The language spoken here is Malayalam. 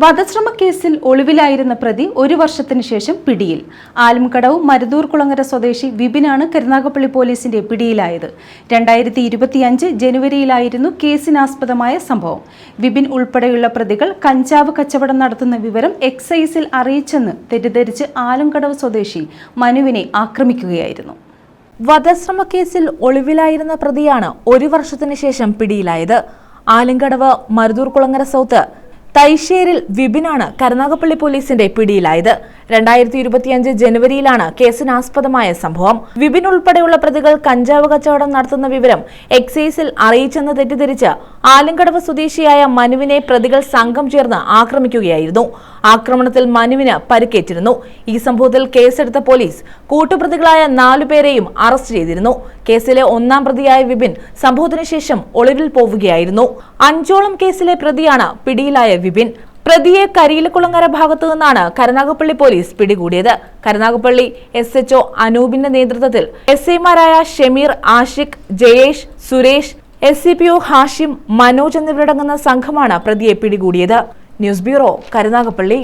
വധശ്രമ കേസിൽ ഒളിവിലായിരുന്ന പ്രതി ഒരു വർഷത്തിനു ശേഷം പിടിയിൽ. ആലുംകടവ് മരുതൂർകുളങ്ങര സ്വദേശി വിപിനാണ് കരുനാഗപ്പള്ളി പോലീസിന്റെ പിടിയിലായത്. 2025 ജനുവരിയിലായിരുന്നു കേസിനാസ്പദമായ സംഭവം. വിപിൻ ഉൾപ്പെടെയുള്ള പ്രതികൾ കഞ്ചാവ് കച്ചവടം നടത്തുന്ന വിവരം എക്സൈസിൽ അറിയിച്ചെന്ന് തെറ്റിദ്ധരിച്ച് ആലുംകടവ് സ്വദേശി മനുവിനെ ആക്രമിക്കുകയായിരുന്നു. വധശ്രമ കേസിൽ ഒളിവിലായിരുന്ന പ്രതിയാണ് ഒരു വർഷത്തിനു ശേഷം പിടിയിലായത്. ആലുംകടവ് മരുതൂർകുളങ്ങര സൗത്ത് തൈശ്ശേരിൽ വിപിനാണ് കരുനാഗപ്പള്ളി പോലീസിന്റെ പിടിയിലായത്. 2025 ജനുവരിയിലാണ് കേസിനാസ്പദമായ സംഭവം. വിപിൻ ഉൾപ്പെടെയുള്ള പ്രതികൾ കഞ്ചാവ് കച്ചവടം നടത്തുന്ന വിവരം എക്സൈസിൽ അറിയിച്ചെന്ന് തെറ്റിദ്ധരിച്ച് ആലുംകടവ് സ്വദേശിയായ മനുവിനെ പ്രതികൾ സംഘം ചേർന്ന് ആക്രമിക്കുകയായിരുന്നു. ആക്രമണത്തിൽ മനുവിന് പരിക്കേറ്റിരുന്നു. ഈ സംഭവത്തിൽ കേസെടുത്ത പോലീസ് കൂട്ടുപ്രതികളായ 4 പേരെയും അറസ്റ്റ് ചെയ്തിരുന്നു. കേസിലെ 1-ാം പ്രതിയായ വിപിൻ സംഭവത്തിനു ശേഷം ഒളിവിൽ പോവുകയായിരുന്നു. 5ഓളം കേസിലെ പ്രതിയാണ് പിടിയിലായ വിപിൻ. പ്രതിയെ കരിയിലക്കുളങ്ങര ഭാഗത്തു നിന്നാണ് കരുനാഗപ്പള്ളി പോലീസ് പിടികൂടിയത്. കരുനാഗപ്പള്ളി SHO അനൂപിന്റെ നേതൃത്വത്തിൽ SIമാരായ ഷമീർ, ആഷിഖ്, ജയേഷ്, സുരേഷ്, SCPO ഹാഷിം, മനോജ് എന്നിവരടങ്ങുന്ന സംഘമാണ് പ്രതിയെ പിടികൂടിയത്. News bureau, Karunagappally.